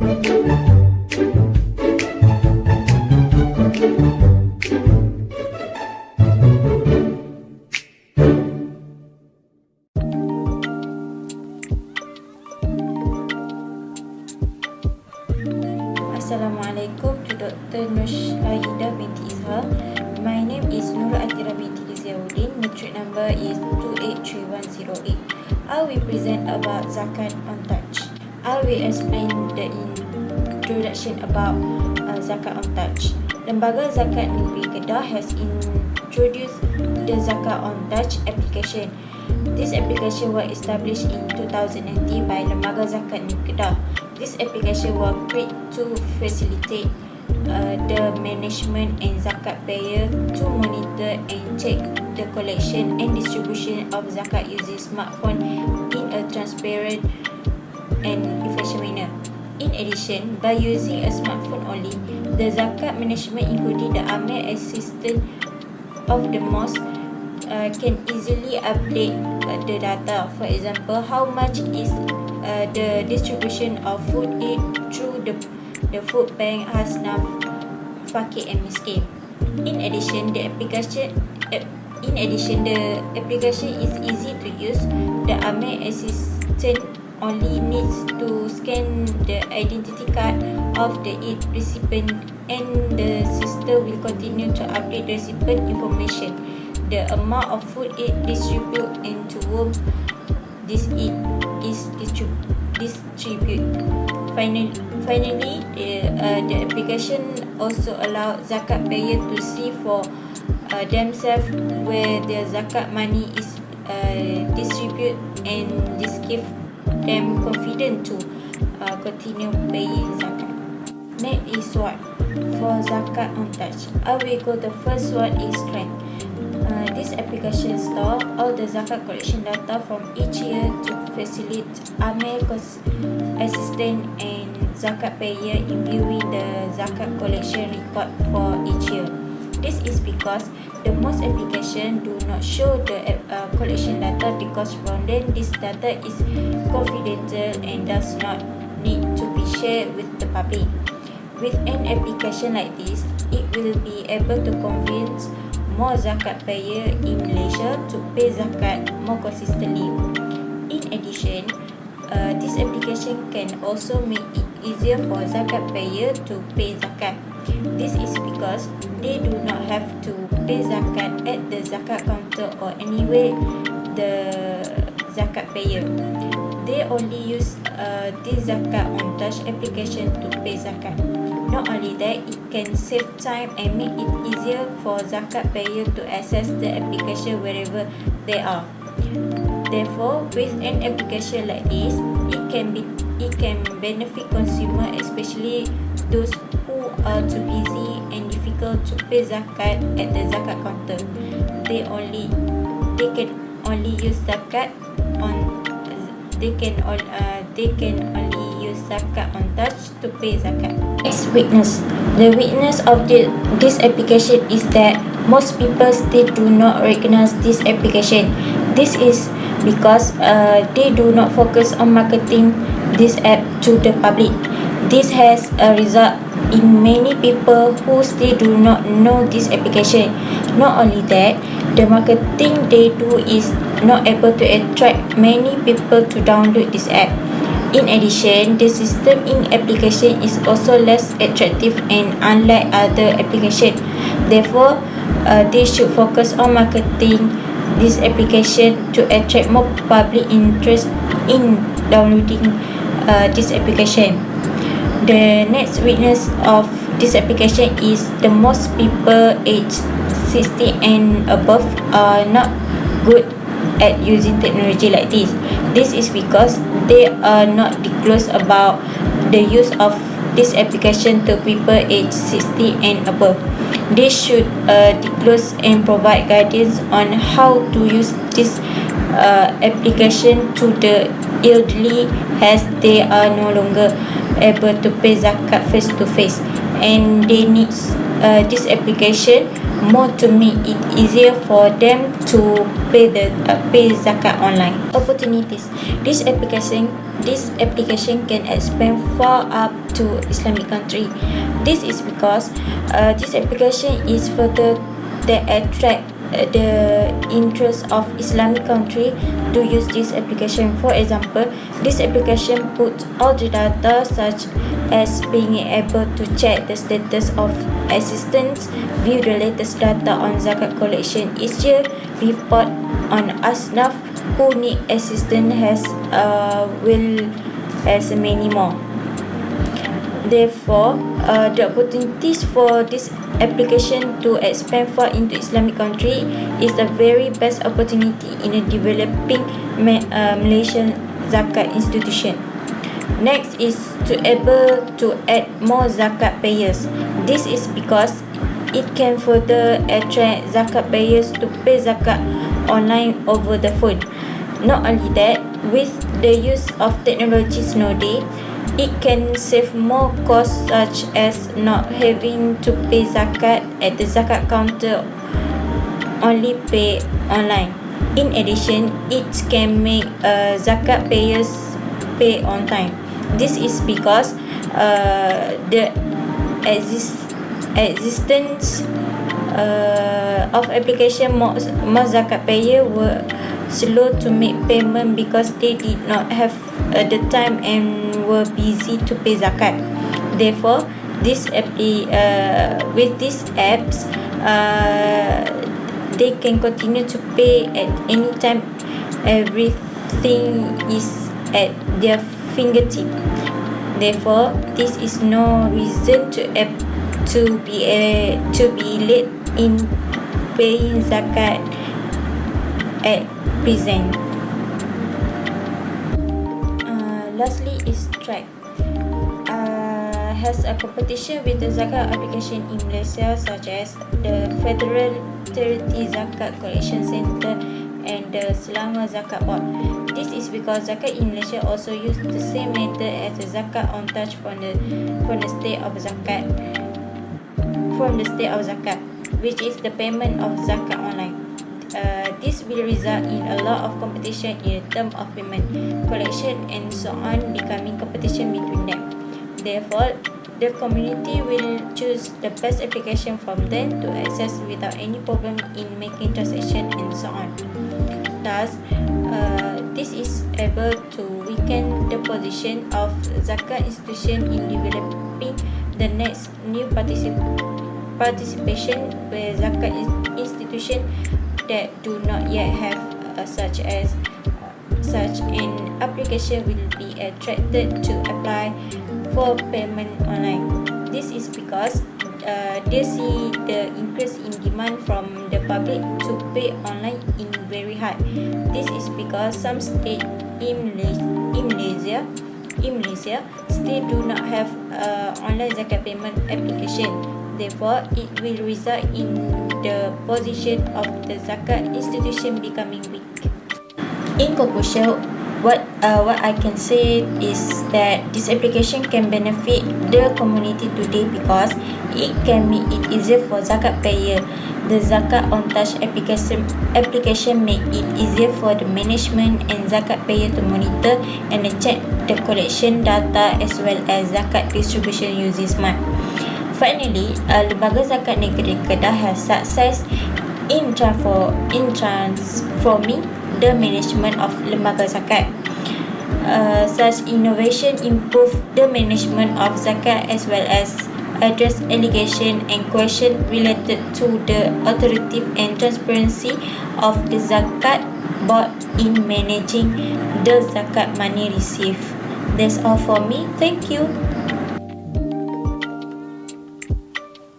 Assalamualaikum to Dr. Nurshahida binti Isha. My name is Nura Atira binti Ziauddin. Matric number is 283108. I will present about Zakat on touch. I will explain the introduction about Zakat on touch. Lembaga Zakat Negeri Kedah has introduced the Zakat on touch application. This application was established in 2019 by Lembaga Zakat Negeri Kedah. This application was created to facilitate the management and zakat payer to monitor and check the collection and distribution of zakat using smartphone in a transparent and efficient manner. In addition, by using a smartphone only, the zakat management including the Amir assistant of the mosque can easily update the data. For example, how much is the distribution of food aid through the food bank, Hasnaf, Fakir and Miskin. In addition, the application is easy to use. The Amir assistant only needs to scan the identity card of the aid recipient, and the system will continue to update the recipient information, the amount of food aid distributed, and to whom this aid is distributed. Finally, the application also allows zakat payer to see for themselves where their zakat money is distributed, and this gives them confidence to continue paying zakat. Next is what for Zakat on touch. I will go. The first one is strength. This application store all the zakat collection data from each year to facilitate Amir assistant and zakat payer in viewing the zakat collection record for each year. This is because the most application do not show the collection data, because from them this data is confidential and does not need to be shared with the public. With an application like this, it will be able to convince more zakat payer in Malaysia to pay zakat more consistently. In addition, this application can also make it easier for zakat payer to pay zakat. This is because they do not have to pay zakat at the zakat counter or anywhere the zakat payer. They only use this Zakat on touch application to pay zakat. Not only that, it can save time and make it easier for zakat payer to access the application wherever they are. Therefore, with an application like this, it can benefit consumer, especially those who are too busy and difficult to pay zakat at the zakat counter. They can only use zakat on use zakat on touch to pay zakat. Next, weakness. The weakness of this application is that most people still do not recognize this application. This is because they do not focus on marketing this app to the public. This has a result in many people who still do not know this application. Not only that, the marketing they do is not able to attract many people to download this app. In addition, the system in application is also less attractive and unlike other applications. Therefore, they should focus on marketing this application to attract more public interest in downloading this application. The next weakness of this application is the most people aged 60 and above are not good at using technology like this. This is because they are not disclosed about the use of this application to people aged 60 and above. They should disclose and provide guidance on how to use this application to the elderly, as they are no longer able to pay zakat face to face, and they need this application more to make it easier for them to pay zakat online. Opportunities. This application this application can expand far up to Islamic country. This is because this application is further that attract the interest of Islamic country to use this application. For example, this application puts all the data such as being able to check the status of assistance, view the latest data on zakat collection each year, report on asnaf who need assistance has many more. Therefore, the opportunities for this application to expand far into Islamic country is the very best opportunity in a developing Malaysian zakat institution. Next is to able to add more zakat payers. This is because it can further attract zakat payers to pay zakat online over the phone. Not only that, with the use of technologies nowadays, it can save more costs such as not having to pay zakat at the zakat counter, only pay online. In addition, it can make zakat payers pay on time. This is because the existence of application, most zakat payer were slow to make payment because they did not have the time and were busy to pay zakat. Therefore, with these apps, they can continue to pay at any time. Everything is at their fingertip. Therefore, this is no reason to be late in paying zakat at present. Lastly is track. Has a competition with the zakat application in Malaysia, such as the Federal Charity Zakat Collection Centre and the Selangor Zakat Board. This is because zakat in Malaysia also use the same method as the zakat on touch from the state of zakat, which is the payment of zakat online. This will result in a lot of competition in terms of payment, collection and so on, becoming competition between them. Therefore, the community will choose the best application from them to access without any problem in making transaction and so on. Thus, this is able to weaken the position of zakat institution in developing the next new participation where zakat institution that do not yet have such an application will be attracted to apply for payment online. This is because they see the increase in demand from the public to pay online in very high. This is because some states in Malaysia still do not have online zakat payment application. Therefore, it will result in the position of the zakat institution becoming weak. In conclusion, what I can say is that this application can benefit the community today because it can make it easier for zakat payer. The zakat on touch application make it easier for the management and zakat payer to monitor and check the collection data as well as zakat distribution using smart. Finally, Lembaga Zakat Negeri Kedah has success in transforming the management of lembaga zakat. Such innovation improve the management of zakat as well as address allegation and question related to the authority and transparency of the zakat board in managing the zakat money received. That's all for me. Thank you.